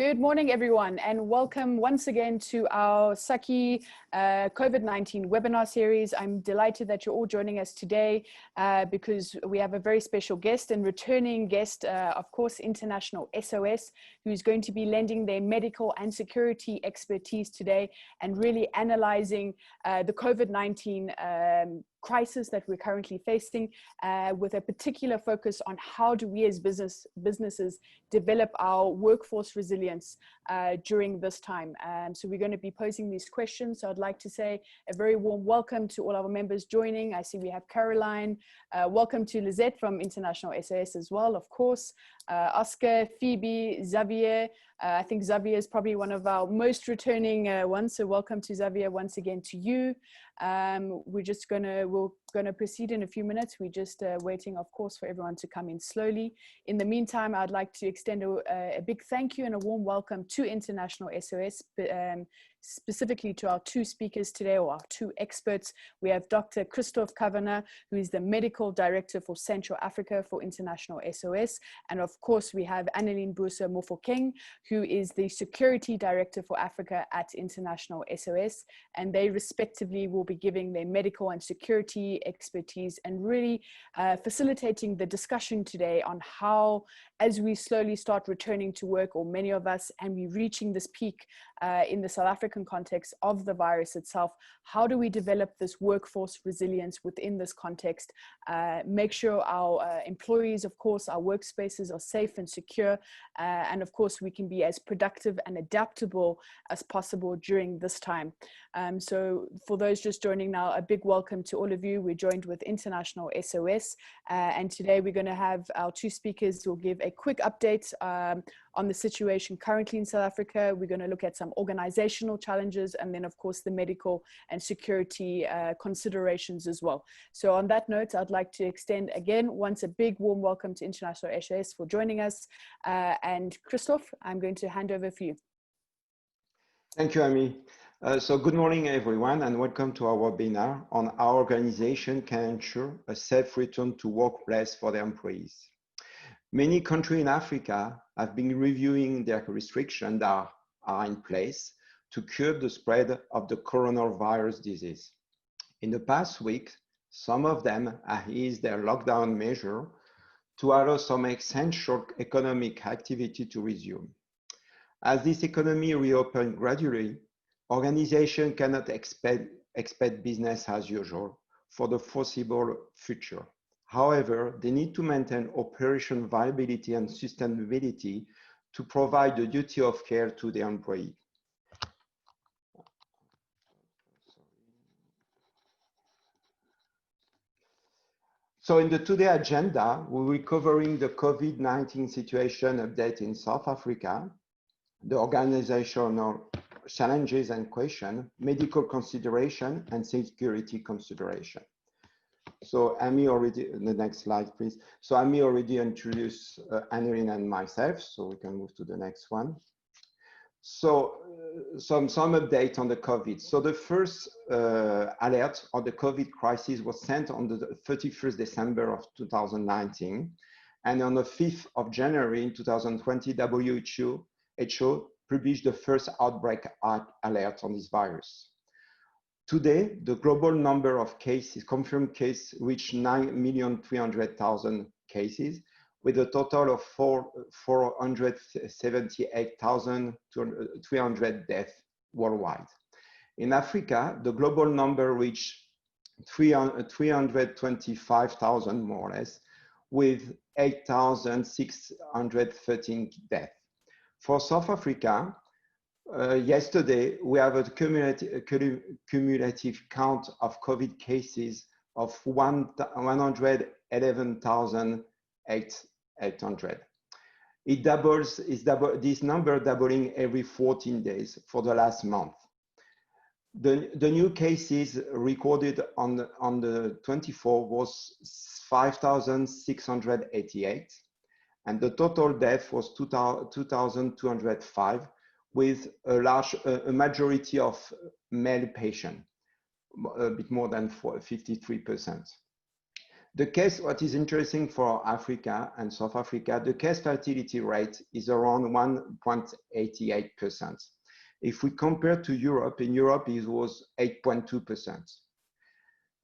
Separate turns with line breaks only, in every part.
Good morning, everyone, and welcome once again to our SECUIRTY COVID-19 webinar series. I'm delighted that you're all joining us today because we have a very special guest and returning guest, of course, International SOS, who's going to be lending their medical and security expertise today and really analyzing the COVID-19 crisis that we're currently facing with a particular focus on how do we as businesses develop our workforce resilience during this time. So we're going to be posing these questions. So I'd like to say a very warm welcome to all our members joining. I see we have Caroline. Welcome to Lizette from International SOS as well, of course. Oscar, Phoebe, Xavier. I think Xavier is probably one of our most returning ones. So welcome to Xavier once again to you. We're gonna proceed in a few minutes. We're just waiting, of course, for everyone to come in slowly. In the meantime, I'd like to extend a big thank you and a warm welcome to International SOS, specifically to our two speakers today, or our two experts. We have Dr. Christophe Kavanagh, who is the Medical Director for Central Africa for International SOS. And of course, we have Annelien Busa Mofokeng, who is the Security Director for Africa at International SOS. And they respectively will be giving their medical and security expertise and really facilitating the discussion today on how, as we slowly start returning to work, or many of us, and we're reaching this peak in the South African context of the virus itself, how do we develop this workforce resilience within this context, make sure our employees, of course, our workspaces are safe and secure, and of course we can be as productive and adaptable as possible during this time. So for those just joining now, a big welcome to all of you. We're joined with International SOS, and today we're going to have our two speakers who will give a quick update on the situation currently in South Africa. We're going to look at some organizational challenges and then, of course, the medical and security considerations as well. So on that note, I'd like to extend again once a big warm welcome to International SOS for joining us. And Christophe, I'm going to hand over for you.
Thank you, Amy. So good morning, everyone, and welcome to our webinar on how organization can ensure a safe return to workplace for their employees. Many countries in Africa have been reviewing their restrictions that are in place to curb the spread of the coronavirus disease. In the past week, some of them have eased their lockdown measure to allow some essential economic activity to resume. As this economy reopens gradually, organizations cannot expect business as usual for the foreseeable future. However, they need to maintain operation viability and sustainability to provide the duty of care to their employees. So in the today agenda, we will be covering the COVID-19 situation update in South Africa, the organizational challenges and questions, medical consideration, and security consideration. So Amy already, the next slide, please. So Amy already introduced Annelien and myself, so we can move to the next one. So some update on the COVID. So the first alert on the COVID crisis was sent on the 31st December of 2019. And on the 5th of January in 2020, WHO published the first outbreak alert on this virus. Today, the global number of cases, confirmed cases, reached 9,300,000 cases, with a total of 478,300 deaths worldwide. In Africa, the global number reached 325,000 more or less, with 8,613 deaths. For South Africa, yesterday, we have a cumulative count of COVID cases of 111,800. This number doubling every 14 days for the last month. The new cases recorded on the 24th was 5,688, and the total death was 2,205, with a majority of male patients, a bit more than 53%. What is interesting for Africa and South Africa, the case fertility rate is around 1.88%. If we compare to Europe, in Europe it was 8.2%.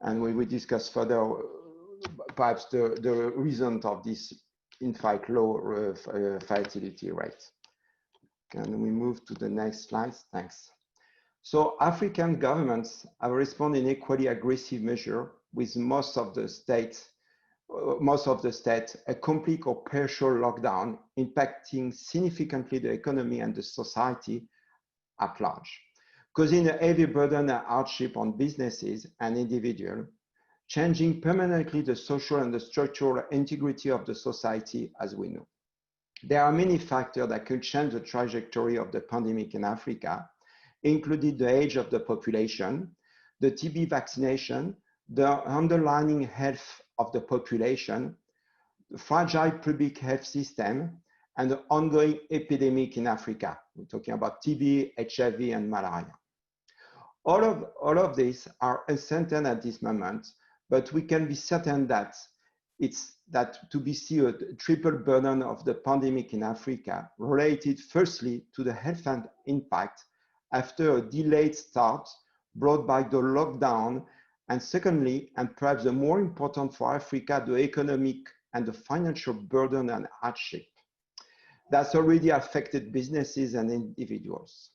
And we will discuss further perhaps the reason of this, in fact, low fertility rate. Can we move to the next slide? Thanks. So African governments have responded in equally aggressive measure with most of the states, a complete or partial lockdown, impacting significantly the economy and the society at large, causing a heavy burden and hardship on businesses and individuals, changing permanently the social and the structural integrity of the society as we know. There are many factors that could change the trajectory of the pandemic in Africa, including the age of the population, the TB vaccination, the underlying health of the population, the fragile public health system, and the ongoing epidemic in Africa. We're talking about TB, HIV, and malaria. All of these are uncertain at this moment, but we can be certain that to be seen a triple burden of the pandemic in Africa, related firstly to the health and impact after a delayed start brought by the lockdown, and secondly, and perhaps the more important for Africa, the economic and the financial burden and hardship that's already affected businesses and individuals.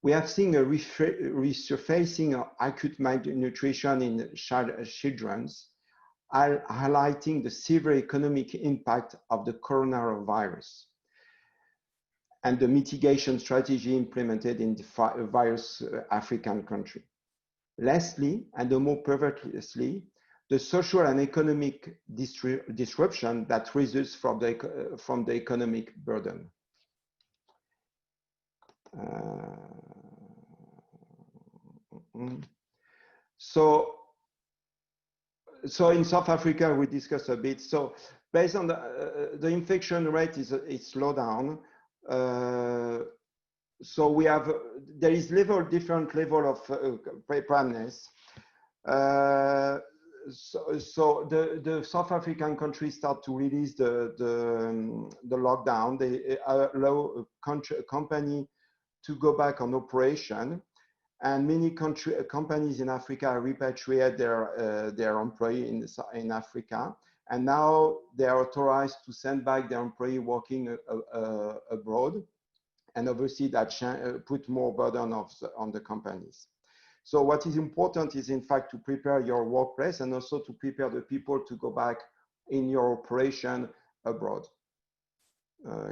We have seen a resurfacing of acute malnutrition in children, highlighting the severe economic impact of the coronavirus and the mitigation strategy implemented in the various African countries. Lastly, and the more perversely, the social and economic disruption that results from the economic burden. So in South Africa, we discussed a bit. So based on the infection rate is slowed down. So there is different level of preparedness. So the South African countries start to release the lockdown. They allow a company to go back on operation, and many companies in Africa repatriate their employee in Africa, and now they are authorized to send back their employee working abroad, and obviously that put more burden on the companies. So what is important is, in fact, to prepare your workplace and also to prepare the people to go back in your operation abroad.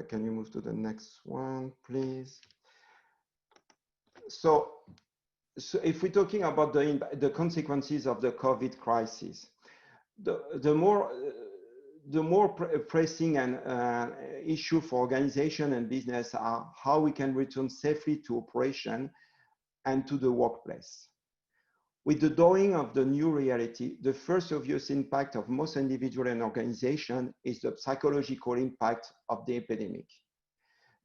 Can you move to the next one, please? So if we're talking about the consequences of the COVID crisis, the more pressing issue for organization and business are how we can return safely to operation and to the workplace. With the dawning of the new reality, the first obvious impact of most individuals and organizations is the psychological impact of the epidemic.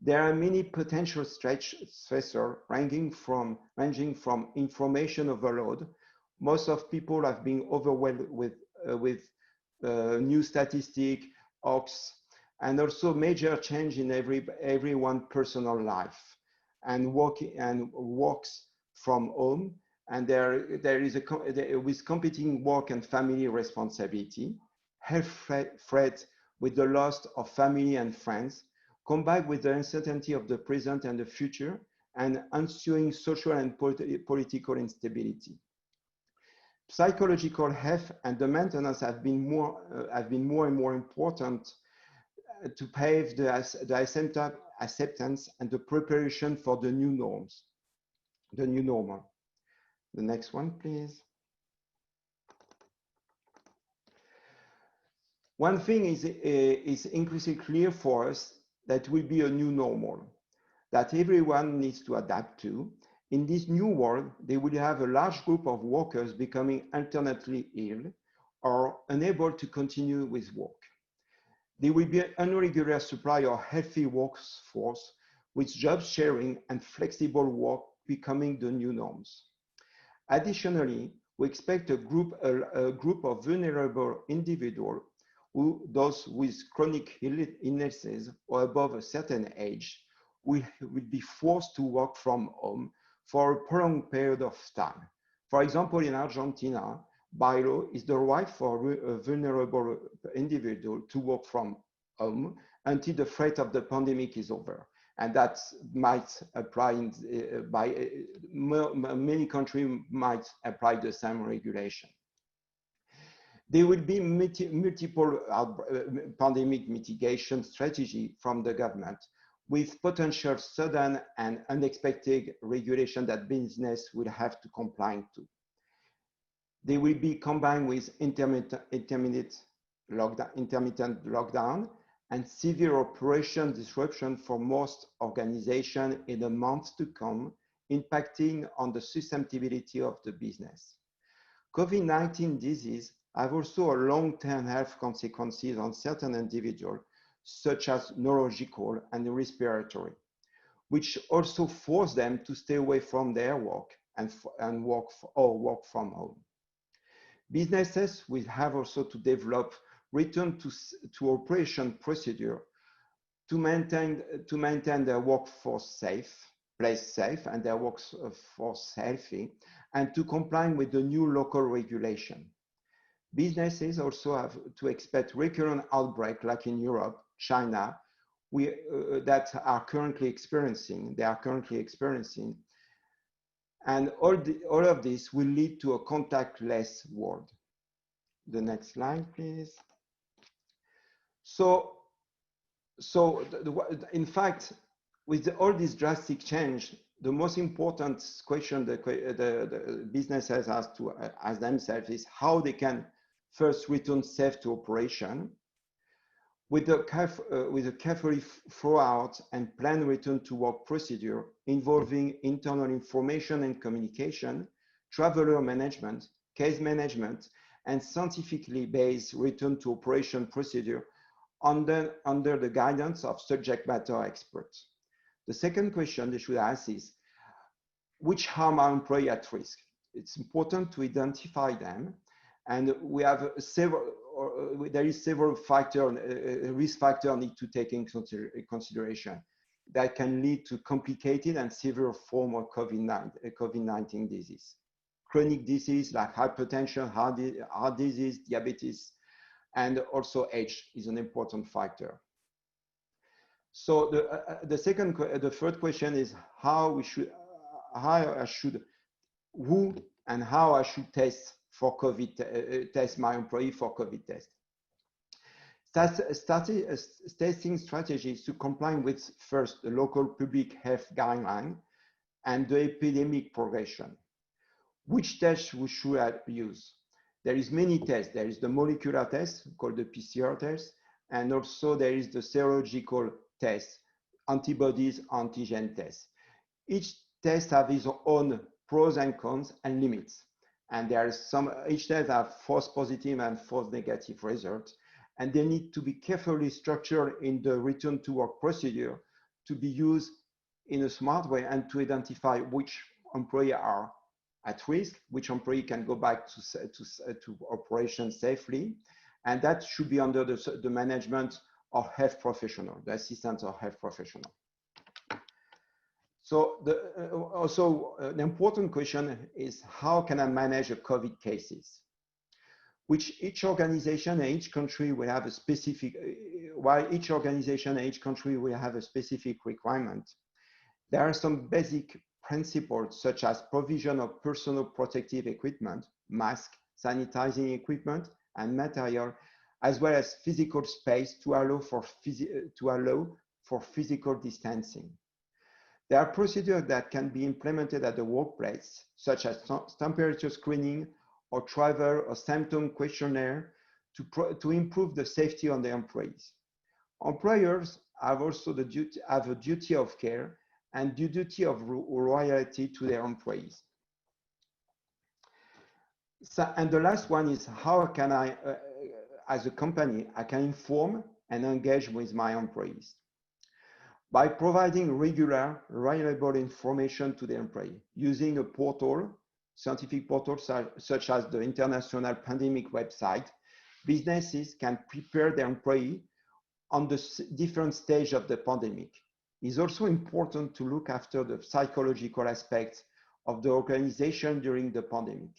There are many potential stressors ranging from information overload. Most of people have been overwhelmed with new statistics, hoax, and also major change in everyone's personal life, and works from home. And there is with competing work and family responsibility, health threat with the loss of family and friends, combined with the uncertainty of the present and the future, and ensuing social and political instability. Psychological health and the maintenance have been more and more important to pave the acceptance and the preparation for the new norms, the new normal. The next one, please. One thing is increasingly clear for us, that will be a new normal that everyone needs to adapt to. In this new world, they will have a large group of workers becoming alternately ill or unable to continue with work. There will be an irregular supply of healthy workforce, with job sharing and flexible work becoming the new norms. Additionally, we expect a group of vulnerable individuals, those with chronic illnesses or above a certain age, will be forced to work from home for a prolonged period of time. For example, in Argentina, by law, is the right for a vulnerable individual to work from home until the threat of the pandemic is over. And that might apply by many countries might apply the same regulation. There will be multiple pandemic mitigation strategy from the government with potential sudden and unexpected regulation that business will have to comply to. They will be combined with intermittent lockdown and severe operation disruption for most organizations in the months to come, impacting on the susceptibility of the business. COVID-19 disease have also a long-term health consequences on certain individuals, such as neurological and respiratory, which also force them to stay away from their work and work from home. Businesses will have also to develop return to operation procedure to maintain their workforce place safe and their workforce healthy, and to comply with the new local regulation. Businesses also have to expect recurrent outbreak like in Europe, China, that are currently experiencing. And all of this will lead to a contactless world. The next slide, please. So in fact, with all this drastic change, the most important question the businesses has to ask themselves is how they can first return safe to operation with a carefully thought and planned return to work procedure involving internal information and communication, traveler management, case management, and scientifically based return to operation procedure under the guidance of subject matter experts. The second question they should ask is, which harm are employees at risk? It's important to identify them, and we have there is several risk factors need to take in consideration that can lead to complicated and severe form of COVID-19 disease. Chronic disease like hypertension, heart disease, diabetes, and also age is an important factor. So the third question is who and how I should test for COVID, test my employee for COVID test. Testing strategies to comply with first the local public health guideline and the epidemic progression. Which test we should use? There is many tests. There is the molecular test called the PCR test, and also there is the serological test, antibodies, antigen test. Each test has its own pros and cons and limits. And there are each test have false positive and false negative results. And they need to be carefully structured in the return to work procedure to be used in a smart way and to identify which employees are at risk, which employee can go back to operation safely. And that should be under the management of health professional, the assistance of health professional. So the important question is, how can I manage a COVID cases? Which each organization and each country will have a specific, while each organization and each country will have a specific requirement, there are some basic principles such as provision of personal protective equipment, mask, sanitizing equipment, and material, as well as physical space to allow for physical distancing. There are procedures that can be implemented at the workplace, such as temperature screening or travel or symptom questionnaire to improve the safety of the employees. Employers have also a duty of care and the duty of loyalty to their employees. So, and the last one is, how can I, as a company, I can inform and engage with my employees? By providing regular, reliable information to the employee, using a portal scientific portals such as the International Pandemic website, businesses can prepare their employees on the different stage of the pandemic. It's also important to look after the psychological aspects of the organization during the pandemic.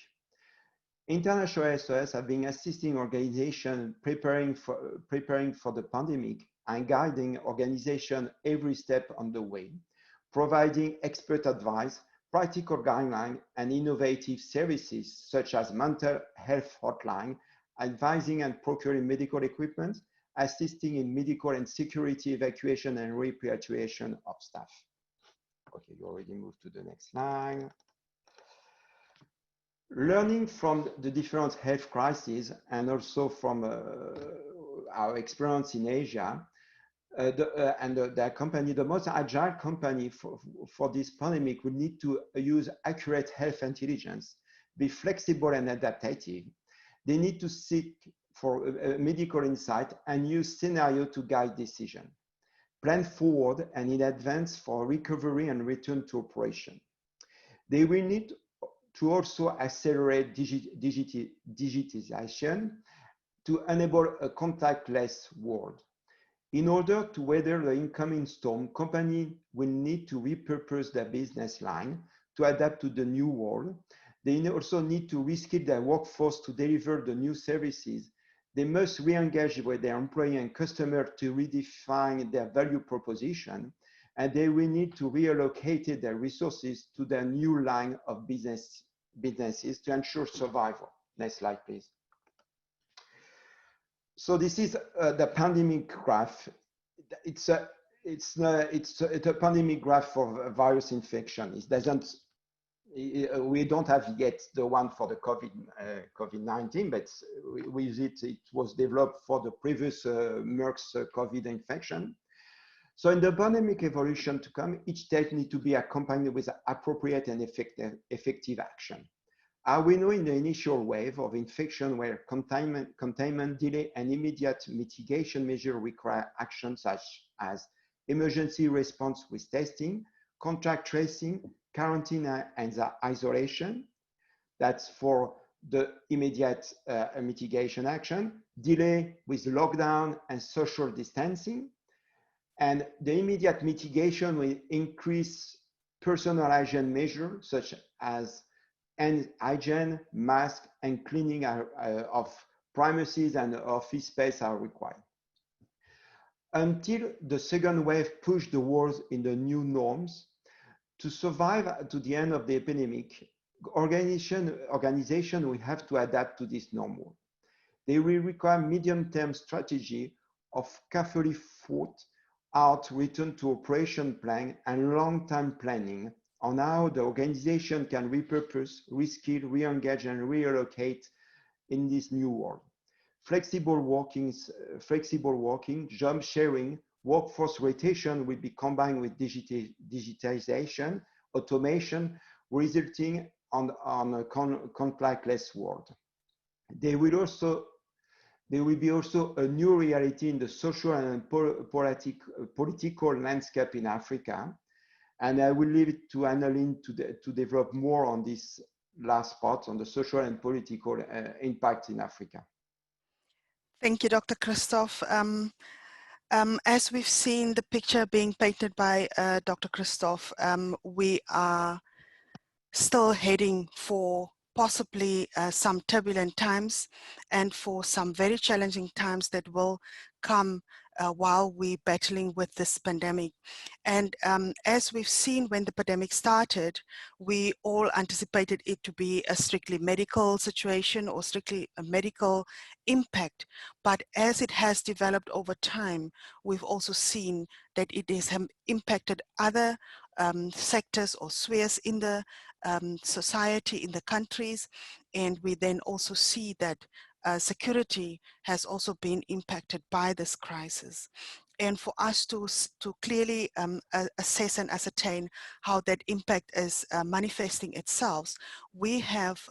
International SOS have been assisting organizations preparing for the pandemic and guiding organizations every step on the way, providing expert advice, practical guidelines, and innovative services such as mental health hotline, advising and procuring medical equipment, assisting in medical and security evacuation and repatriation of staff. Okay, you already moved to the next slide. Learning from the different health crises and also from our experience in Asia, the most agile company for this pandemic will need to use accurate health intelligence, be flexible and adaptive. They need to seek for medical insight and use scenario to guide decision. Plan forward and in advance for recovery and return to operation. They will need to also accelerate digitization to enable a contactless world. In order to weather the incoming storm, companies will need to repurpose their business line to adapt to the new world. They also need to reskill their workforce to deliver the new services. They must re-engage with their employee and customer to redefine their value proposition, and they will need to reallocate their resources to their new line of businesses to ensure survival. Next slide, please. So this is the pandemic graph. It's a pandemic graph for virus infection. It doesn't. We don't have yet the one for the COVID-19, but with it was developed for the previous Merck's COVID infection. So in the pandemic evolution to come, each stage needs to be accompanied with appropriate and effective action. We know in the initial wave of infection where containment, delay, and immediate mitigation measures require actions such as emergency response with testing, contact tracing, quarantine and isolation. That's for the immediate mitigation action. Delay with lockdown and social distancing. And the immediate mitigation will increase personal hygiene measures such as hand hygiene, mask, and cleaning of premises and office space are required. Until the second wave pushed the world in the new norms, to survive to the end of the epidemic, organization will have to adapt to this normal. They will require medium-term strategy of carefully thought out return to operation plan and long-term planning on how the organization can repurpose, reskill, re-engage, and reallocate in this new world. Flexible working, job sharing, workforce rotation will be combined with digitization, automation, resulting on a contactless world. There will be also a new reality in the social and political landscape in Africa. And I will leave it to Annaline to develop more on this last part on the social and political impact in Africa.
Thank you, Dr. Christophe. As we've seen the picture being painted by Dr. Christophe, we are still heading for possibly some turbulent times and for some very challenging times that will come while we're battling with this pandemic. And as we've seen when the pandemic started, we all anticipated it to be a strictly medical situation or strictly a medical impact. But as it has developed over time, we've also seen that it has impacted other sectors or spheres in the society, in the countries. And we then also see that security has also been impacted by this crisis. And for us to clearly assess and ascertain how that impact is manifesting itself, we have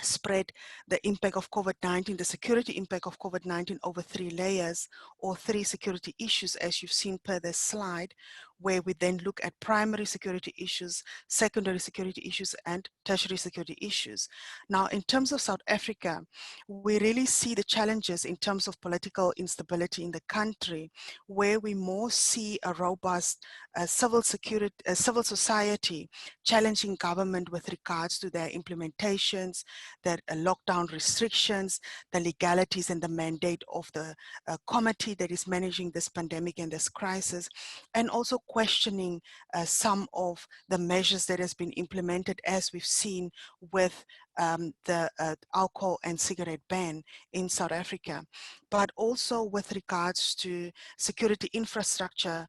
spread the impact of COVID-19, the security impact of COVID-19 over 3 layers or 3 security issues, as you've seen per this slide. where we then look at primary security issues, secondary security issues, and tertiary security issues. Now, in terms of South Africa, we really see the challenges in terms of political instability in the country, where we more see a robust civil society challenging government with regards to their implementations, their lockdown restrictions, the legalities and the mandate of the committee that is managing this pandemic and this crisis, and also questioning some of the measures that has been implemented, as we've seen with the alcohol and cigarette ban in South Africa. But also with regards to security infrastructure,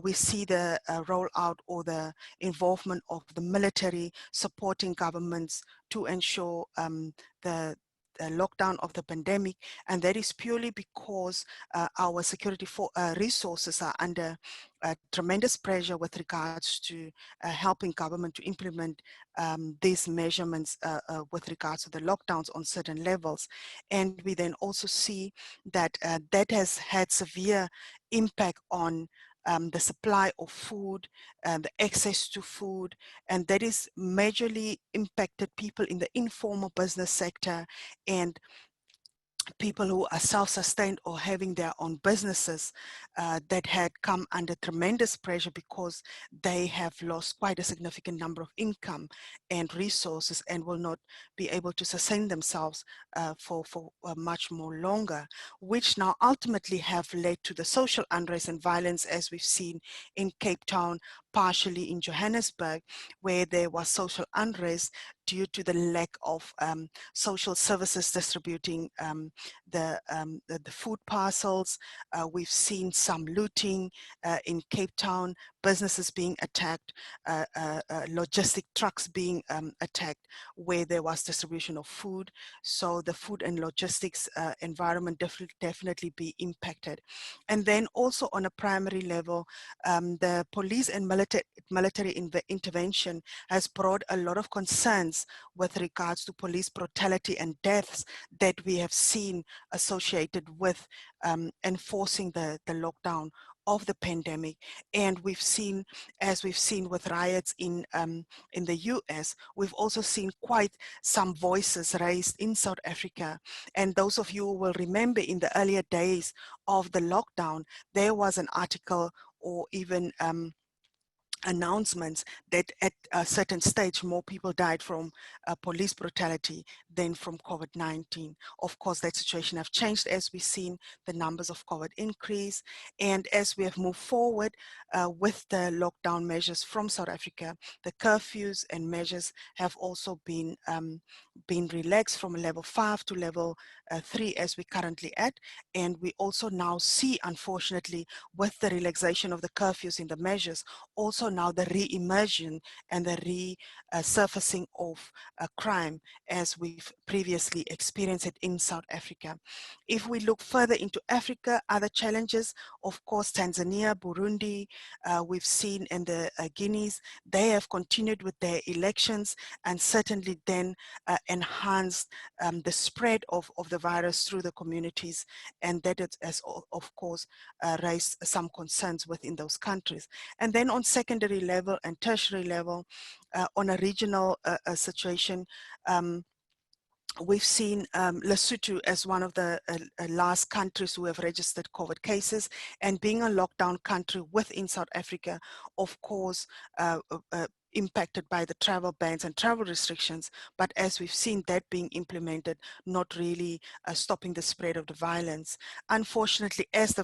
we see the rollout or the involvement of the military supporting governments to ensure the lockdown of the pandemic, and that is purely because our security resources are under tremendous pressure with regards to helping government to implement these measurements with regards to the lockdowns on certain levels. And we then also see that that has had severe impact on the supply of food, the access to food, and that is majorly impacted people in the informal business sector and people who are self-sustained or having their own businesses that had come under tremendous pressure because they have lost quite a significant number of income and resources and will not be able to sustain themselves for much more longer, which now ultimately have led to the social unrest and violence, as we've seen in Cape Town, partially in Johannesburg, where there was social unrest due to the lack of social services distributing the food parcels. We've seen some looting in Cape Town, businesses being attacked, logistic trucks being attacked where there was distribution of food. So the food and logistics environment definitely be impacted. And then also on a primary level, the police and military intervention has brought a lot of concerns with regards to police brutality and deaths that we have seen associated with enforcing the lockdown of the pandemic. And we've seen, as we've seen with riots in the US, we've also seen quite some voices raised in South Africa. And those of you who will remember in the earlier days of the lockdown, there was an article or even announcements that at a certain stage more people died from police brutality than from COVID-19. Of course, that situation have changed as we've seen the numbers of COVID increase, and as we have moved forward with the lockdown measures from South Africa, the curfews and measures have also been relaxed from level 5 to level 3 as we currently at, and we also now see, unfortunately, with the relaxation of the curfews in the measures, also now the re-emergence and the resurfacing of crime as we've previously experienced it in South Africa. If we look further into Africa, other challenges, of course, Tanzania, Burundi, we've seen in the Guineas, they have continued with their elections and certainly then enhanced the spread of the virus through the communities, and that has of course raised some concerns within those countries. And then on secondary level and tertiary level, on a regional situation, we've seen Lesotho as one of the last countries who have registered COVID cases, and being a lockdown country within South Africa, of course, impacted by the travel bans and travel restrictions, but as we've seen that being implemented, not really stopping the spread of the violence. Unfortunately, as the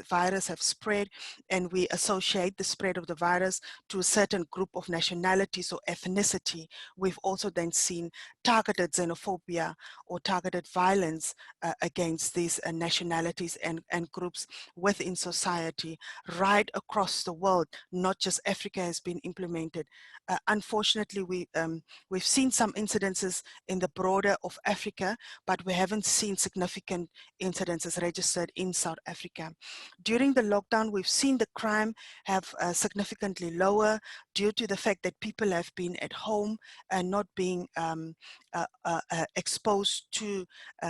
virus have spread and we associate the spread of the virus to a certain group of nationalities or ethnicity, we've also then seen targeted xenophobia or targeted violence against these nationalities and groups within society right across the world. Not just Africa has been implemented unfortunately, we've seen some incidences in the border of Africa, but we haven't seen significant incidences registered in South Africa. During the lockdown, we've seen the crime have significantly lower due to the fact that people have been at home and not being exposed to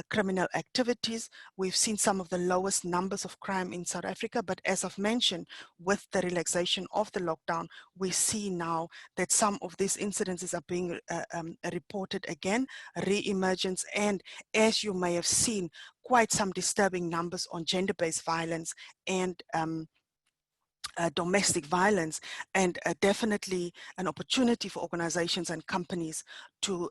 criminal activities. We've seen some of the lowest numbers of crime in South Africa, but as I've mentioned, with the relaxation of the lockdown, we see now that some of these incidences are being reported again, re-emergence, and as you may have seen, quite some disturbing numbers on gender-based violence and domestic violence, and definitely an opportunity for organizations and companies to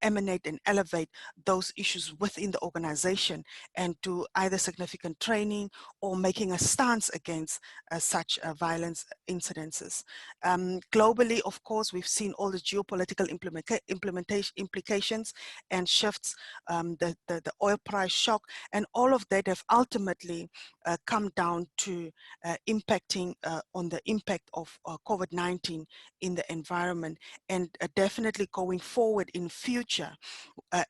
emanate and elevate those issues within the organization and do either significant training or making a stance against such violence incidences. Globally, of course, we've seen all the geopolitical implications and shifts, the oil price shock, and all of that have ultimately come down to impacting on the impact of COVID-19 in the environment, and definitely going forward in future,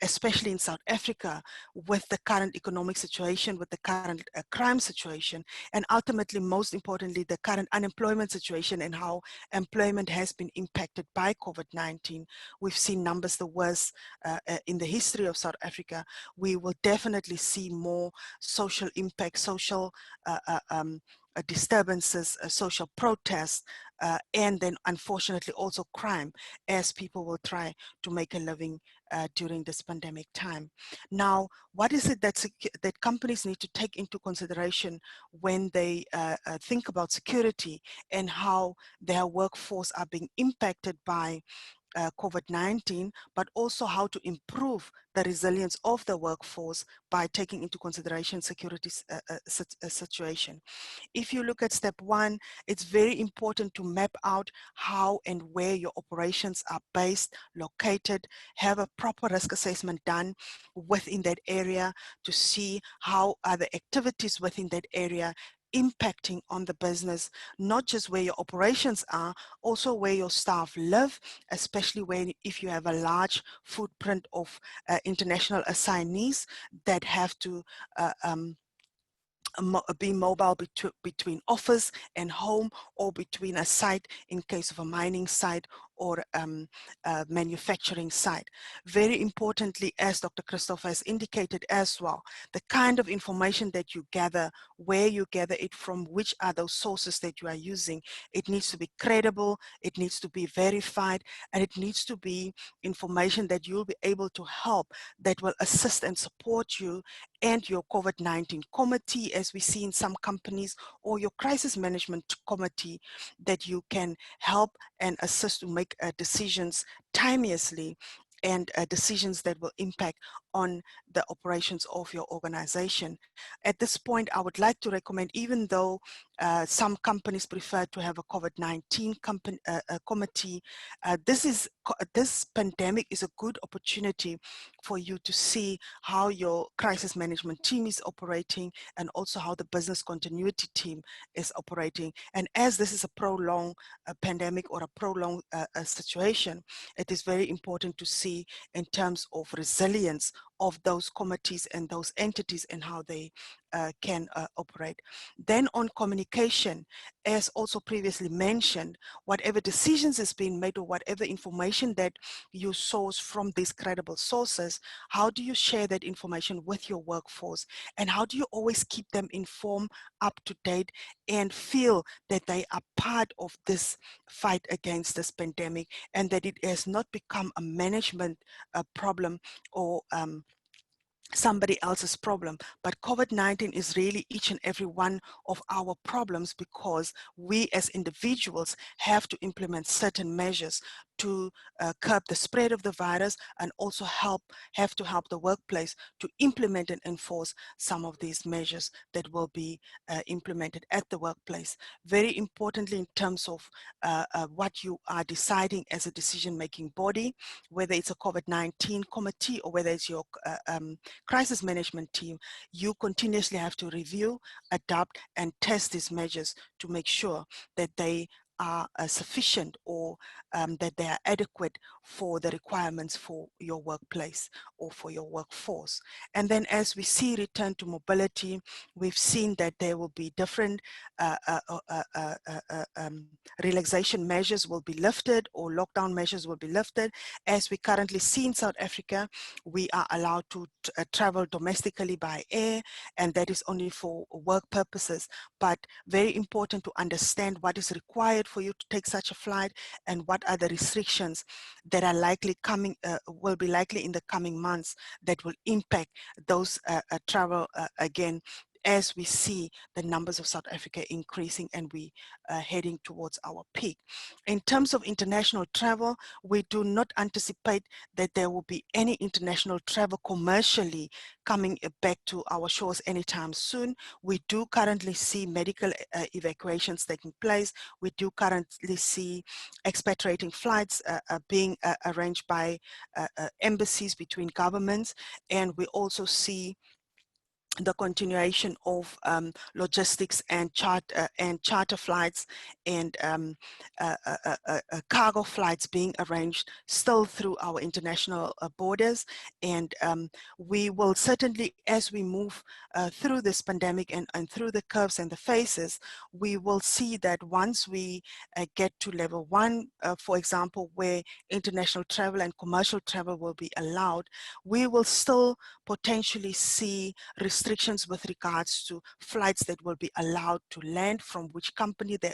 especially in South Africa, with the current economic situation, with the current crime situation, and ultimately, most importantly, the current unemployment situation and how employment has been impacted by COVID-19. We've seen numbers the worst in the history of South Africa. We will definitely see more social impact, social disturbances, social protests, and then unfortunately also crime, as people will try to make a living during this pandemic time. Now, what is it that companies need to take into consideration when they think about security and how their workforce are being impacted by COVID-19, but also how to improve the resilience of the workforce by taking into consideration security situation. If you look at step one, it's very important to map out how and where your operations are based, located, have a proper risk assessment done within that area to see how are the activities within that area impacting on the business, not just where your operations are, also where your staff live, especially when if you have a large footprint of international assignees that have to be mobile between office and home, or between a site in case of a mining site or a manufacturing site. Very importantly, as Dr. Christoph has indicated as well, the kind of information that you gather, where you gather it from, which are those sources that you are using, it needs to be credible, it needs to be verified, and it needs to be information that you'll be able to help, that will assist and support you and your COVID-19 committee, as we see in some companies, or your crisis management committee, that you can help and assist to make decisions timeously, and decisions that will impact on the operations of your organization. At this point, I would like to recommend, even though some companies prefer to have a COVID-19 committee, this pandemic is a good opportunity for you to see how your crisis management team is operating, and also how the business continuity team is operating. And as this is a prolonged pandemic or a prolonged situation, it is very important to see in terms of resilience of those committees and those entities and how they can operate. Then on communication, as also previously mentioned, whatever decisions is being made or whatever information that you source from these credible sources, how do you share that information with your workforce? And how do you always keep them informed, up to date, and feel that they are part of this fight against this pandemic, and that it has not become a management problem or somebody else's problem, but COVID-19 is really each and every one of our problems, because we as individuals have to implement certain measures to curb the spread of the virus, and also have to help the workplace to implement and enforce some of these measures that will be implemented at the workplace. Very importantly, in terms of what you are deciding as a decision-making body, whether it's a COVID-19 committee or whether it's your crisis management team, you continuously have to review, adapt, and test these measures to make sure that they are sufficient, or that they are adequate for the requirements for your workplace or for your workforce. And then as we see return to mobility, we've seen that there will be different relaxation measures will be lifted, or lockdown measures will be lifted. As we currently see in South Africa, we are allowed to travel domestically by air, and that is only for work purposes. But very important to understand what is required for you to take such a flight, and what are the restrictions that are likely coming, will be likely in the coming months, that will impact those travel again, as we see the numbers of South Africa increasing and we heading towards our peak. In terms of international travel, we do not anticipate that there will be any international travel commercially coming back to our shores anytime soon. We do currently see medical evacuations taking place. We do currently see expatriating flights being arranged by embassies between governments, and we also see the continuation of logistics and charter flights and cargo flights being arranged still through our international borders. And we will certainly, as we move through this pandemic and through the curves and the phases, we will see that once we get to level 1, for example, where international travel and commercial travel will be allowed, we will still potentially see restrictions with regards to flights that will be allowed to land, from which country they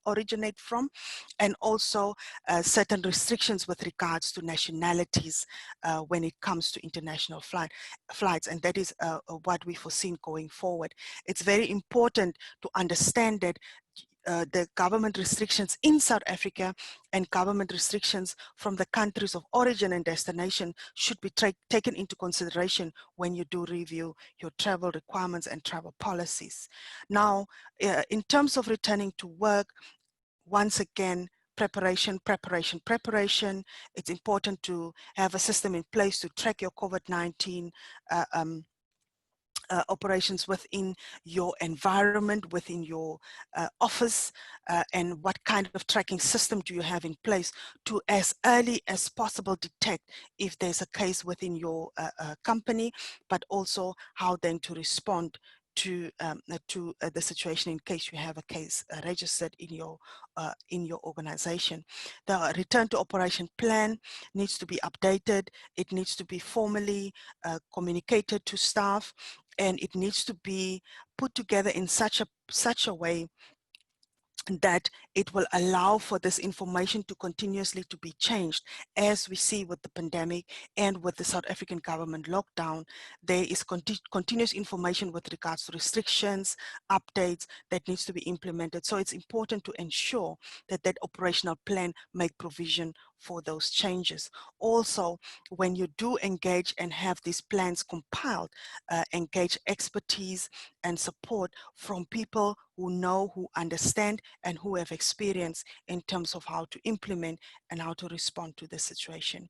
originate from, and also certain restrictions with regards to nationalities when it comes to international flights, and that is what we foreseen going forward. It's very important to understand that the government restrictions in South Africa and government restrictions from the countries of origin and destination should be taken into consideration when you do review your travel requirements and travel policies. Now, in terms of returning to work, once again, preparation. It's important to have a system in place to track your COVID-19 operations within your environment, within your office, and what kind of tracking system do you have in place to, as early as possible, detect if there's a case within your company, but also how then to respond to the situation in case you have a case registered in your organization. The return to operation plan needs to be updated. It needs to be formally communicated to staff, and it needs to be put together in such a way that it will allow for this information to continuously to be changed. As we see with the pandemic and with the South African government lockdown, there is continuous information with regards to restrictions, updates that needs to be implemented. So it's important to ensure that that operational plan make provision for those changes. Also, when you do engage and have these plans compiled, engage expertise and support from people who know, who understand, and who have experience in terms of how to implement and how to respond to the situation.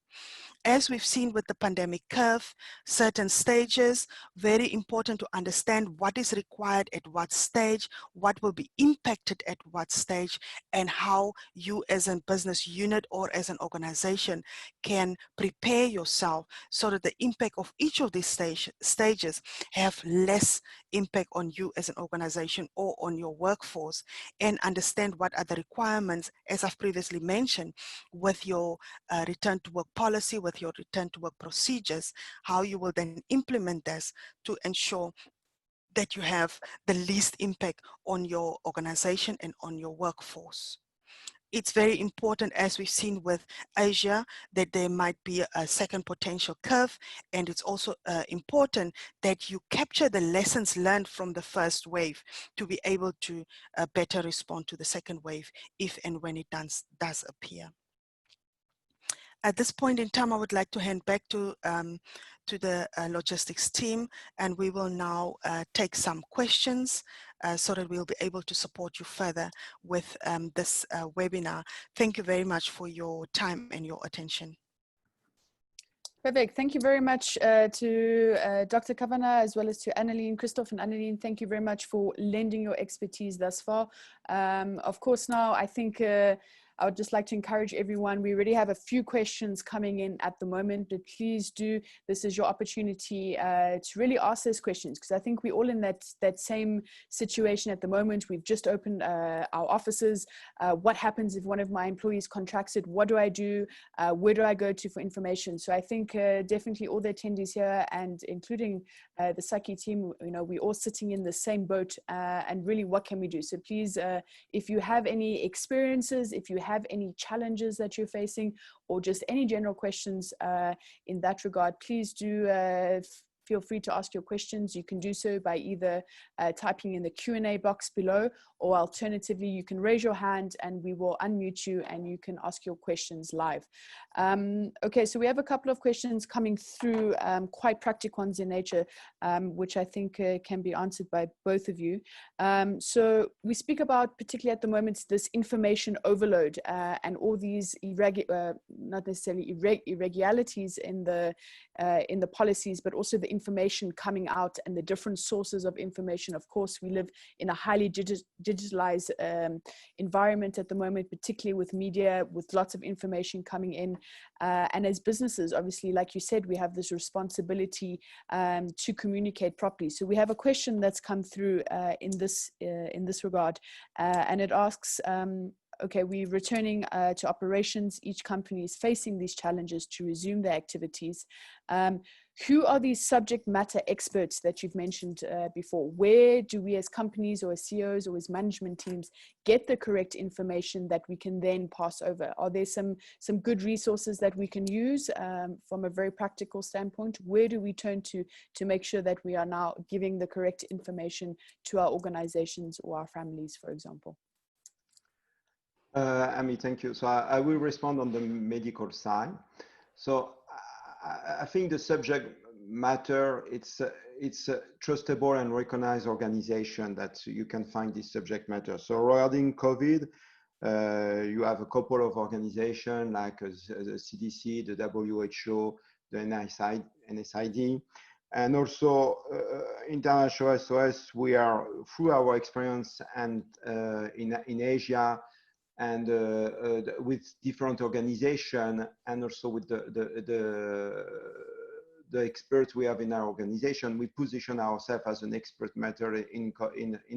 As we've seen with the pandemic curve, certain stages, very important to understand what is required at what stage, what will be impacted at what stage, and how you as a business unit or as an organization can prepare yourself so that the impact of each of these stages have less impact on you as an organization or on your workforce, and understand what are the requirements, as I've previously mentioned, with your return to work policy, with your return to work procedures, how you will then implement this to ensure that you have the least impact on your organization and on your workforce. It's very important, as we've seen with Asia, that there might be a second potential curve, and it's also important that you capture the lessons learned from the first wave to be able to better respond to the second wave if and when it does appear. At this point in time, I would like to hand back to the logistics team, and we will now take some questions so that we'll be able to support you further with this webinar. Thank you very much for your time and your attention.
Perfect. Thank you very much to Dr. Kavana, as well as to Anneline, Christoph and Anneline. Thank you very much for lending your expertise thus far. Of course, now I think I would just like to encourage everyone. We already have a few questions coming in at the moment, but please do, this is your opportunity to really ask those questions, because I think we're all in that same situation at the moment. We've just opened our offices. What happens if one of my employees contracts it? What do I do? Where do I go to for information? So I think definitely all the attendees here, and including the SECUIRTY team, you know, we're all sitting in the same boat, and really what can we do? So please, if you have any experiences, if you have any challenges that you're facing, or just any general questions in that regard, please do feel free to ask your questions. You can do so by either typing in the Q&A box below, or alternatively, you can raise your hand and we will unmute you and you can ask your questions live. Okay, so we have a couple of questions coming through, quite practical ones in nature, which I think can be answered by both of you. So we speak about, particularly at the moment, this information overload and all these not necessarily irregularities in the policies, but also the information coming out and the different sources of information. Of course, we live in a highly digitalized environment at the moment, particularly with media, with lots of information coming in. And as businesses, obviously, like you said, we have this responsibility to communicate properly. So we have a question that's come through in this regard, and it asks, okay, we're returning to operations. Each company is facing these challenges to resume their activities. Who are these subject matter experts that you've mentioned before? Where do we as companies or as CEOs or as management teams get the correct information that we can then pass over? Are there some good resources that we can use from a very practical standpoint? Where do we turn to make sure that we are now giving the correct information to our organizations or our families, for example?
Ami, thank you. So I will respond on the medical side. So I think the subject matter, it's a trustable and recognized organization that you can find this subject matter. So regarding COVID, you have a couple of organizations like the CDC, the WHO, the NSID, and also International SOS. We are, through our experience and in Asia, and with different organizations, and also with the experts we have in our organization, we position ourselves as an expert matter in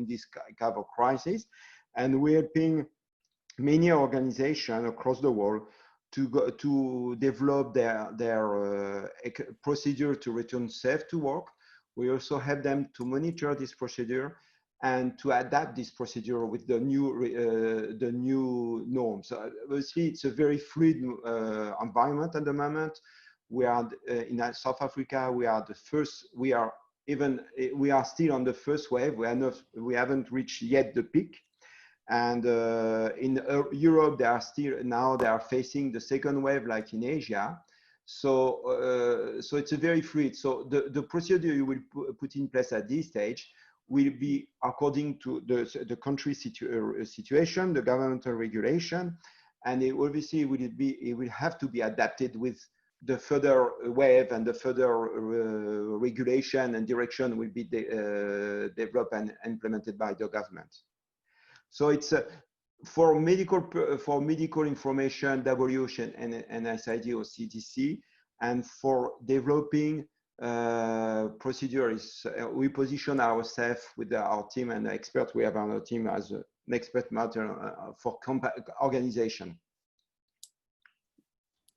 this kind of crisis. And we're helping many organizations across the world to develop their procedure to return safe to work. We also help them to monitor this procedure and to adapt this procedure with the new norms. So obviously, it's a very fluid environment at the moment. We are in South Africa. We are the first. We are still on the first wave. We haven't reached yet the peak. And in Europe, they are facing the second wave, like in Asia. So so it's a very fluid. So the procedure you will put in place at this stage will be according to the country situation, the governmental regulation, and it will have to be adapted with the further wave, and the further regulation and direction will be developed and implemented by the government. So it's for medical information, WHO and NSID or CDC, and for developing procedures, we position ourselves with our team and the experts we have on our team as an expert matter for organization.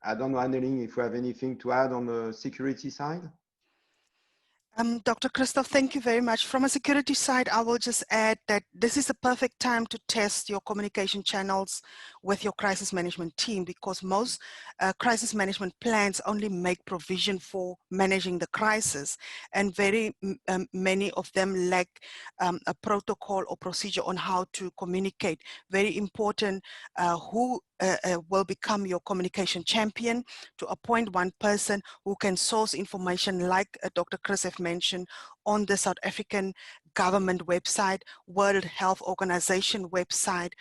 I don't know, Anneline, if you have anything to add on the security side.
Dr. Christoph, thank you very much. From a security side, I will just add that this is a perfect time to test your communication channels with your crisis management team, because most crisis management plans only make provision for managing the crisis, and very many of them lack a protocol or procedure on how to communicate. Very important who will become your communication champion, to appoint one person who can source information like Dr. Chris have mentioned, on the South African government website, World Health Organization website,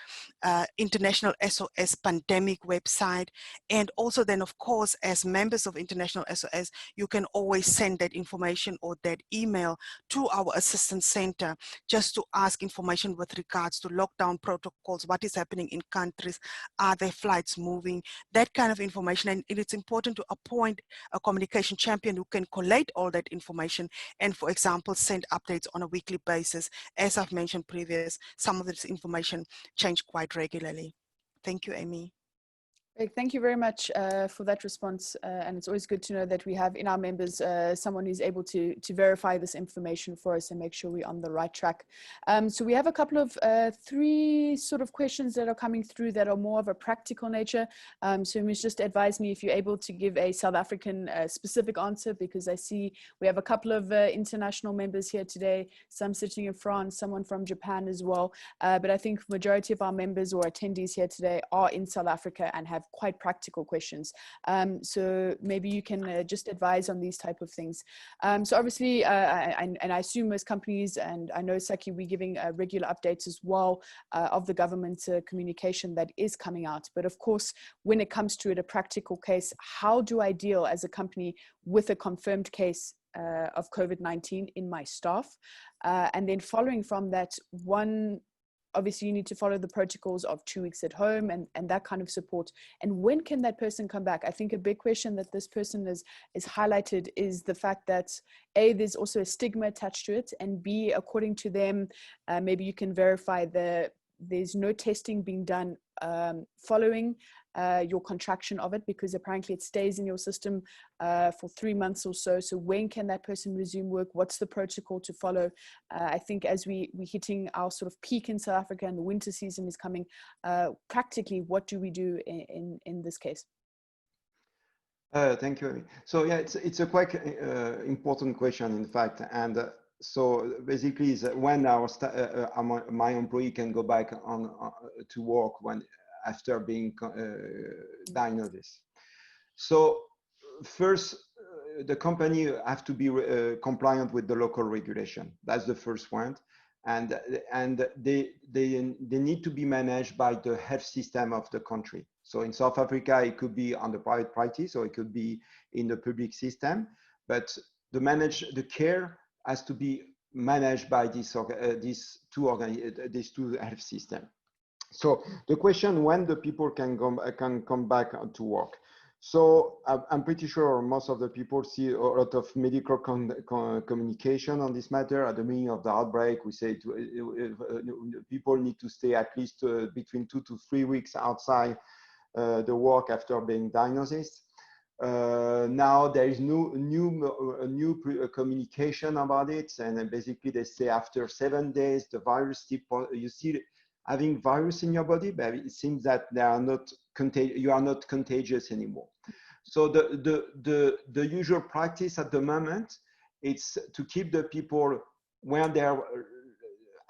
International SOS pandemic website, and also then of course as members of International SOS, you can always send that information or that email to our assistance center just to ask information with regards to lockdown protocols, what is happening in countries, are there flights moving, that kind of information. And it's important to appoint a communication champion who can collate all that information and, for example, send updates on a weekly basis. As I've mentioned previous, some of this information change quite regularly. Thank you, Amy.
Thank you very much for that response. And it's always good to know that we have in our members someone who's able to verify this information for us and make sure we're on the right track. So we have a couple of three sort of questions that are coming through that are more of a practical nature. So Ms. just advise me if you're able to give a South African specific answer, because I see we have a couple of international members here today, some sitting in France, someone from Japan as well. But I think majority of our members or attendees here today are in South Africa and have quite practical questions. So maybe you can just advise on these type of things. So obviously, and I assume most companies, and I know SECUIRTY, we're giving regular updates as well of the government communication that is coming out. But of course, when it comes to it, a practical case, how do I deal as a company with a confirmed case of COVID-19 in my staff? And then following from that, obviously, you need to follow the protocols of 2 weeks at home and that kind of support. And when can that person come back? I think a big question that this person is highlighted is the fact that A, there's also a stigma attached to it, and B, according to them, maybe you can verify there's no testing being done following your contraction of it, because apparently it stays in your system for 3 months or so. So when can that person resume work? What's the protocol to follow? I think as we're hitting our sort of peak in South Africa and the winter season is coming, practically, what do we do in this case?
Thank you. So yeah, it's a quite important question, in fact. And so basically, is when my employee can go back to work after being diagnosed. So first, the company have to be compliant with the local regulation. That's the first point. And they need to be managed by the health system of the country. So in South Africa, it could be on the private practice, or it could be in the public system. But the care has to be managed by these two health systems. So the question, when the people can come back to work. So I'm pretty sure most of the people see a lot of medical communication on this matter. At the beginning of the outbreak, we say people need to stay at least between 2 to 3 weeks outside the work after being diagnosed. Now there is new communication about it, and basically they say after 7 days the virus, you see having virus in your body, but it seems that you are not contagious anymore. So the usual practice at the moment, it's to keep the people when they are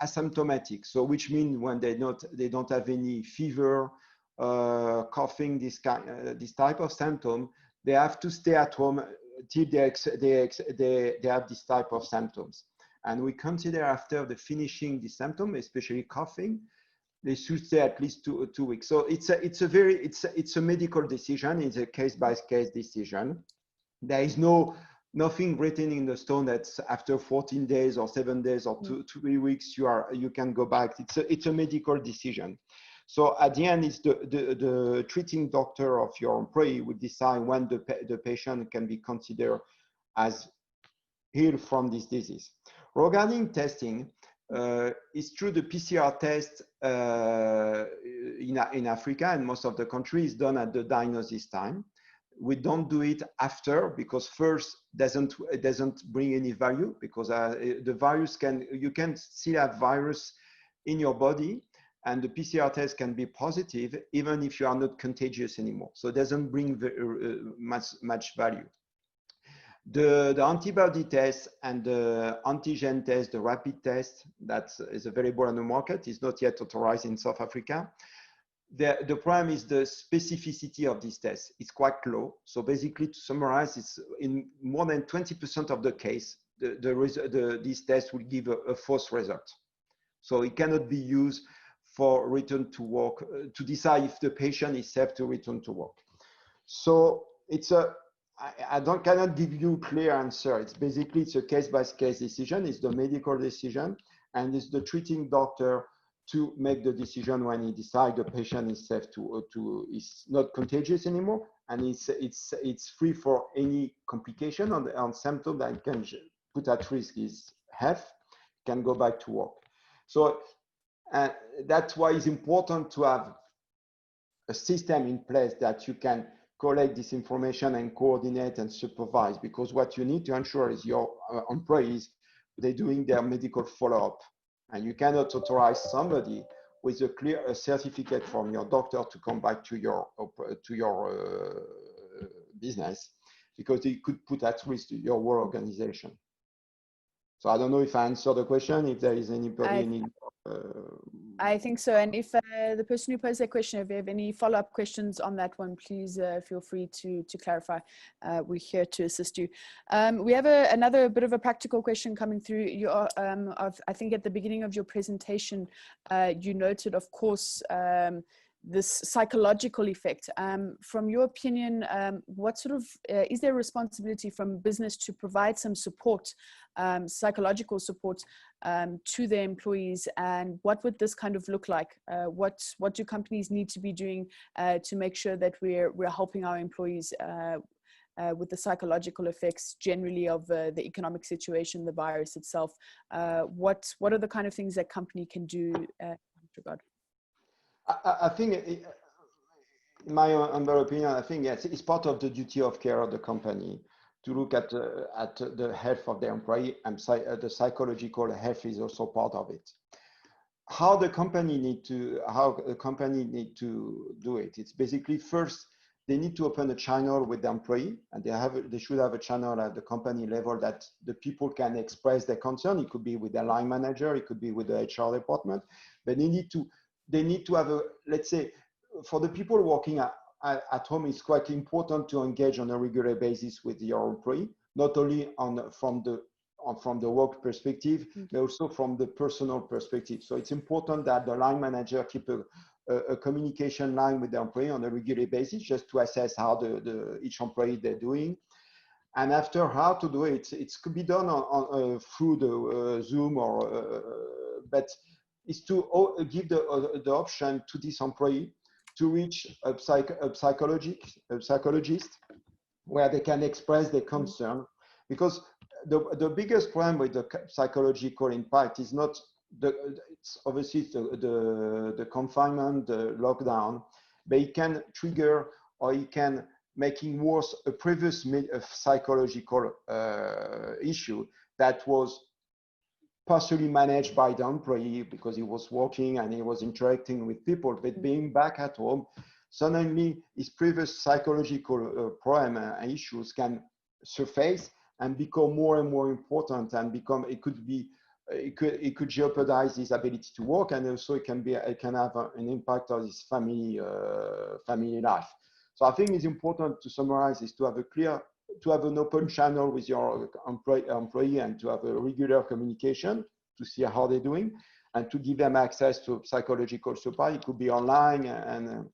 asymptomatic. So which means when they don't have any fever, coughing, this type of symptom, they have to stay at home till they have this type of symptoms. And we consider after the finishing the symptom, especially coughing, they should stay at least two weeks. So it's a medical decision. It's a case-by-case decision. There is nothing written in the stone that after 14 days or 7 days or 3 weeks you can go back. It's a medical decision. So at the end, it's the treating doctor of your employee will decide when the patient can be considered as healed from this disease. Regarding testing, it's true the PCR test in Africa and most of the countries is done at the diagnosis time. We don't do it after, because first it doesn't bring any value, because the virus you can still have virus in your body, and the PCR test can be positive even if you are not contagious anymore. So it doesn't bring much value. The antibody test and the antigen test, the rapid test that is available on the market, is not yet authorized in South Africa. The problem is the specificity of this test. It's quite low. So basically, to summarize, it's in more than 20% of the case, this test will give a false result. So it cannot be used for return to work, to decide if the patient is safe to return to work. So it's I cannot give you a clear answer. It's basically, it's a case-by-case decision. It's the medical decision, and it's the treating doctor to make the decision when he decides the patient is safe is not contagious anymore, and it's free for any complication on symptom that can put at risk his health, can go back to work. So that's why it's important to have a system in place that you can collect this information and coordinate and supervise, because what you need to ensure is your employees, they're doing their medical follow-up, and you cannot authorize somebody with a clear certificate from your doctor to come back to your business, because it could put at risk your work organization. So I don't know if I answered the question, if there is anybody
I think so. And if the person who posed that question, if you have any follow-up questions on that one, please feel free to clarify. We're here to assist you. We have another bit of a practical question coming through. You are, I think at the beginning of your presentation, you noted, of course, this psychological effect. From your opinion, what sort of, is there a responsibility from business to provide some support, psychological support to their employees, and what would this kind of look like? What do companies need to be doing to make sure that we're helping our employees with the psychological effects generally of the economic situation, the virus itself? What are the kind of things that company can do in that regard?
I think, in my humble opinion, I think yes, it's part of the duty of care of the company to look at the health of the employee, and the psychological health is also part of it. How the company need to do it? It's basically, first they need to open a channel with the employee, and they should have a channel at the company level that the people can express their concern. It could be with their line manager, it could be with the HR department, but they need to have a, let's say, for the people working at home, it's quite important to engage on a regular basis with your employee, not only from the work perspective, but also from the personal perspective. So it's important that the line manager keep a communication line with the employee on a regular basis, just to assess how each employee they're doing. And after, how to do it, it could be done through the Zoom but is to give the option to this employee to reach a psychologist where they can express their concern. Because the biggest problem with the psychological impact is not it's obviously the confinement, the lockdown, but it can trigger, or it can making worse a previous psychological issue that was partially managed by the employee because he was working and he was interacting with people, but being back at home, suddenly his previous psychological problem and issues can surface and become more and more important, and it could jeopardize his ability to work, and also it can have an impact on his family life. So I think it's important to summarize is to have an open channel with your employee and to have a regular communication to see how they're doing, and to give them access to psychological support. It could be online, and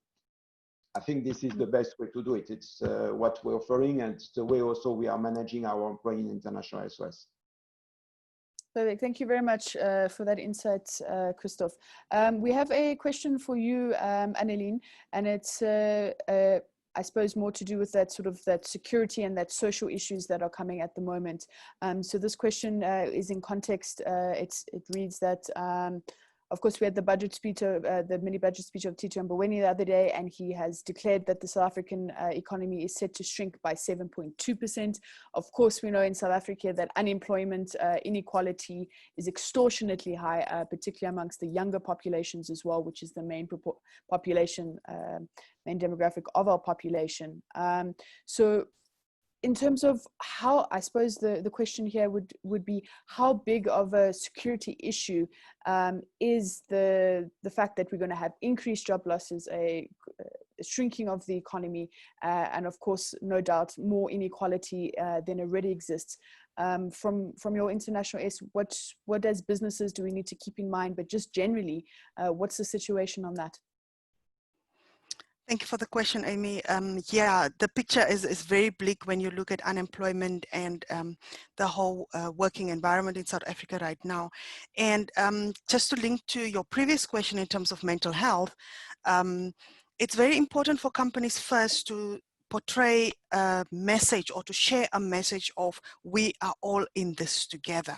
I think this is the best way to do it. It's what we're offering, and it's the way also we are managing our employee in International SOS.
Perfect. Thank you very much for that insight, Christophe. We have a question for you, Anneline, and it's I suppose more to do with that sort of that security and that social issues that are coming at the moment. So this question is in context. It reads that, of course, we had the budget speech, the mini budget speech of Tito Mboweni the other day, and he has declared that the South African economy is set to shrink by 7.2%. Of course, we know in South Africa that unemployment inequality is extortionately high, particularly amongst the younger populations as well, which is the main population, main demographic of our population. So in terms of how, I suppose the question here would be, how big of a security issue is the fact that we're going to have increased job losses, a shrinking of the economy, and of course, no doubt, more inequality than already exists. From your International S, what as businesses do we need to keep in mind, but just generally, what's the situation on that?
Thank you for the question, Amy. Yeah, the picture is very bleak when you look at unemployment and the whole working environment in South Africa right now. And just to link to your previous question in terms of mental health, it's very important for companies first to portray a message or to share a message of we are all in this together.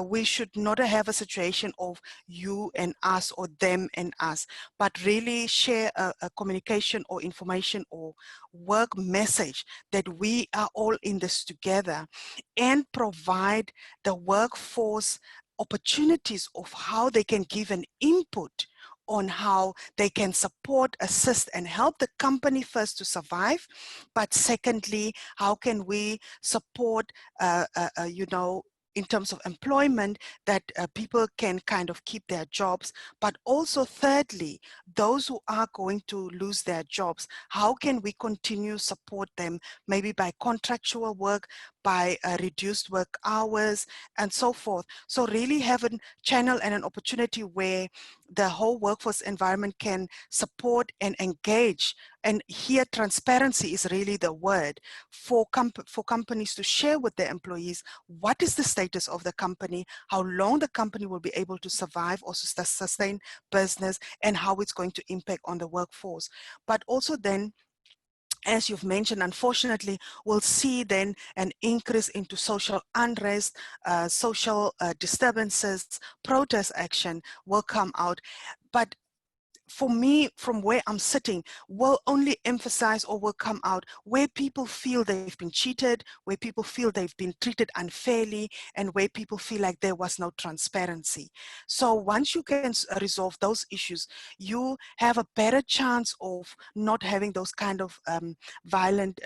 We should not have a situation of you and us or them and us, but really share a communication or information or work message that we are all in this together, and provide the workforce opportunities of how they can give an input on how they can support, assist, and help the company first to survive. But secondly, how can we support, you know, in terms of employment, that people can kind of keep their jobs, but also thirdly, those who are going to lose their jobs, how can we continue support them, maybe by contractual work, by reduced work hours, and so forth. So really have a channel and an opportunity where the whole workforce environment can support and engage. And here transparency is really the word for companies to share with their employees what is the status of the company, how long the company will be able to survive or sustain business, and how it's going to impact on the workforce. But also then, as you've mentioned, unfortunately, we'll see then an increase into social unrest, social disturbances, protest action will come out. But for me, from where I'm sitting, will only emphasize or will come out where people feel they've been cheated, where people feel they've been treated unfairly, and where people feel like there was no transparency. So once you can resolve those issues, you have a better chance of not having those kind of violent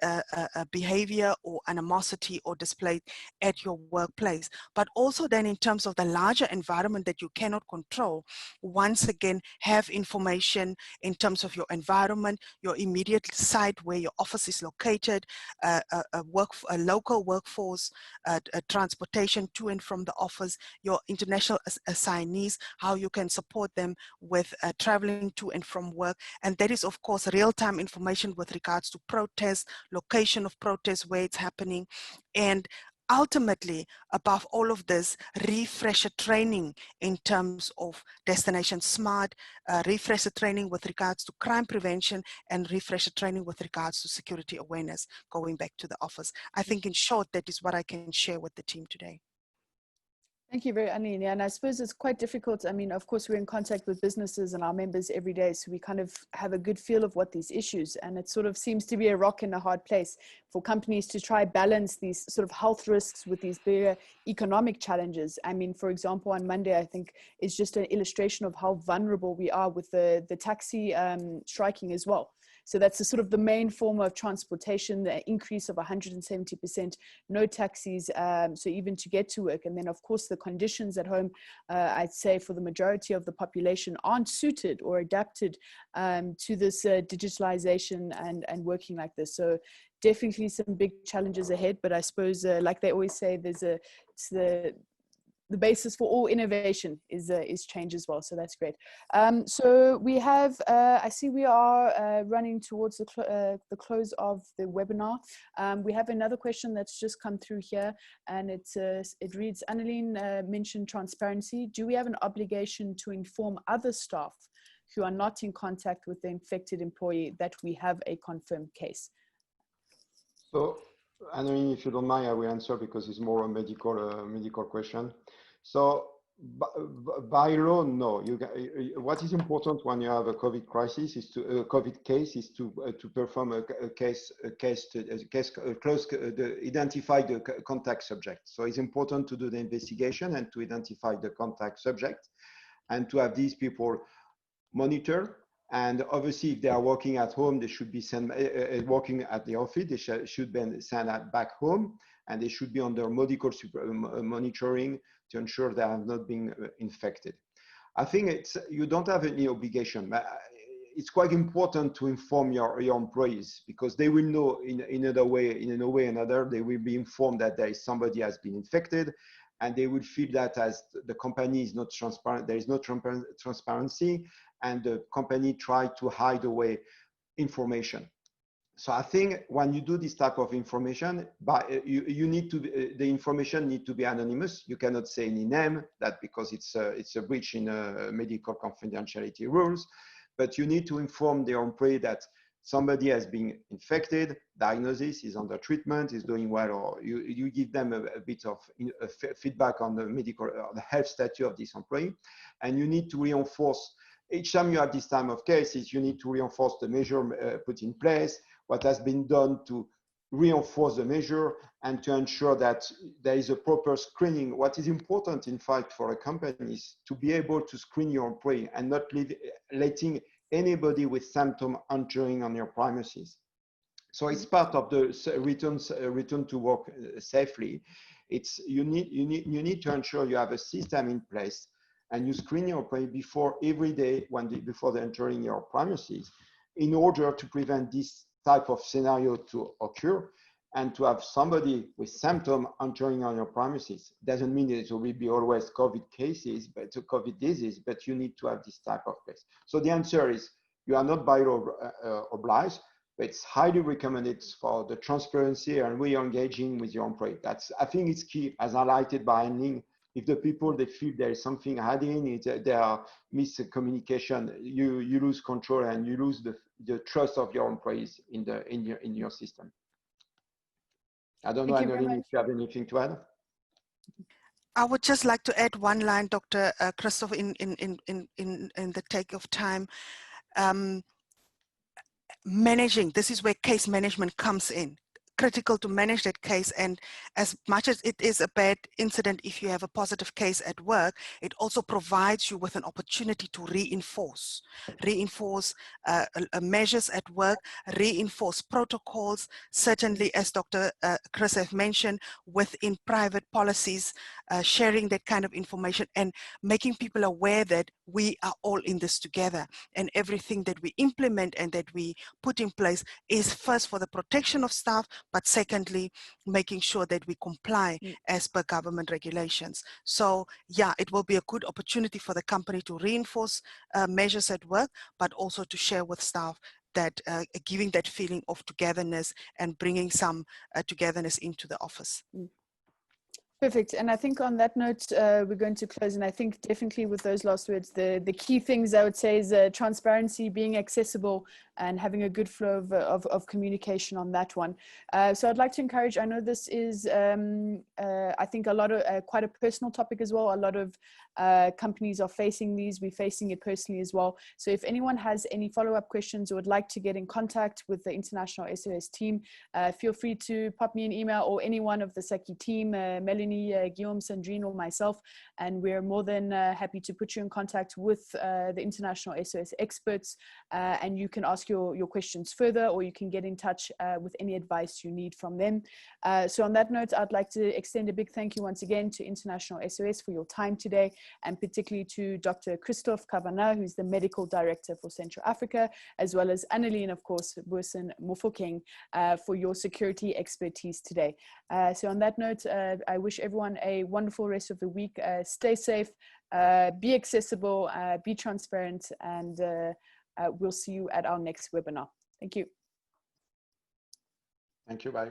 behavior or animosity or display at your workplace. But also then in terms of the larger environment that you cannot control, once again, have information in terms of your environment, your immediate site where your office is located, a local workforce, transportation to and from the office, your international assignees, how you can support them with traveling to and from work. And that is, of course, real-time information with regards to protests, location of protests, where it's happening, and ultimately, above all of this, refresher training in terms of Destination Smart, refresher training with regards to crime prevention, and refresher training with regards to security awareness, going back to the office. I think in short, that is what I can share with the team today.
Thank you very much, Anine. And I suppose it's quite difficult. I mean, of course, we're in contact with businesses and our members every day, so we kind of have a good feel of what these issues, and it sort of seems to be a rock in a hard place for companies to try balance these sort of health risks with these bigger economic challenges. I mean, for example, on Monday, I think is just an illustration of how vulnerable we are with the taxi striking as well. So that's the sort of the main form of transportation, the increase of 170%, no taxis, so even to get to work. And then, of course, the conditions at home, I'd say for the majority of the population, aren't suited or adapted to this digitalization and working like this. So definitely some big challenges ahead. But I suppose, like they always say, the basis for all innovation is change as well. So that's great. So we have, I see we are running towards the close of the webinar. We have another question that's just come through here, and it reads, Anneline mentioned transparency. Do we have an obligation to inform other staff who are not in contact with the infected employee that we have a confirmed case?
So, Anneline, if you don't mind, I will answer because it's more a medical question. So, by law, no. What is important when you have a COVID crisis is to COVID case is to perform identify the contact subject. So it's important to do the investigation and to identify the contact subject, and to have these people monitored. And obviously, if they are working at home, they should be working at the office. They should be sent back home, and they should be under medical monitoring to ensure they have not been infected. I think you don't have any obligation. it's quite important to inform your employees, because they will know in a way or another, they will be informed that there is somebody has been infected, and they will feel that as the company is not transparent, there is no transparency, and the company try to hide away information. So I think when you do this type of information, you need to the information need to be anonymous. You cannot say any name, that because it's a breach in medical confidentiality rules. But you need to inform the employee that somebody has been infected, diagnosis, is under treatment, is doing well, or you give them a bit of feedback on the medical or the health status of this employee, and you need to reinforce. Each time you have this type of cases, you need to reinforce the measure put in place, what has been done to reinforce the measure, and to ensure that there is a proper screening. What is important, in fact, for a company is to be able to screen your employee and not letting anybody with symptoms entering on your premises. So it's part of the return to work safely. You need to ensure you have a system in place, and you screen your employee before every day before they're entering your premises, in order to prevent this type of scenario to occur, and to have somebody with symptoms entering on your premises. Doesn't mean it will be always COVID cases, but a COVID disease, but you need to have this type of place. So the answer is, you are not by law obliged, but it's highly recommended for the transparency and re-engaging with your employee. I think it's key, as highlighted by Ning. If the people, they feel there is something hiding, there are miscommunication, you lose control, and you lose the trust of your employees in your system. I don't know, Anneline, if you have anything to add.
I would just like to add one line, Dr. Christoph, in the take of time. Managing, this is where case management comes in. Critical to manage that case, and as much as it is a bad incident, if you have a positive case at work, it also provides you with an opportunity to reinforce measures at work, reinforce protocols, certainly, as Dr. Chris have mentioned, within private policies, sharing that kind of information and making people aware that we are all in this together, and everything that we implement and that we put in place is first for the protection of staff, but secondly, making sure that we comply as per government regulations. So yeah, it will be a good opportunity for the company to reinforce measures at work, but also to share with staff that giving that feeling of togetherness and bringing some togetherness into the office.
Perfect. And I think on that note, we're going to close. And I think definitely with those last words, the key things I would say is transparency, being accessible, and having a good flow of communication on that one. So I'd like to encourage, I know this is, I think a lot of, quite a personal topic as well. A lot of companies are facing these. We're facing it personally as well. So if anyone has any follow-up questions or would like to get in contact with the International SOS team, feel free to pop me an email, or any one of the SECUIRTY team, Melanie, Guillaume, Sandrine, or myself, and we're more than happy to put you in contact with the International SOS experts, and you can ask your questions further, or you can get in touch with any advice you need from them. So on that note, I'd like to extend a big thank you once again to International SOS for your time today, and particularly to Dr. Christoph Kavana, who's the Medical Director for Central Africa, as well as Anneline, of course, Boson Mofokeng, for your security expertise today. So on that note, I wish everyone a wonderful rest of the week. Stay safe, be accessible, be transparent, and we'll see you at our next webinar. Thank you.
Thank you, bye.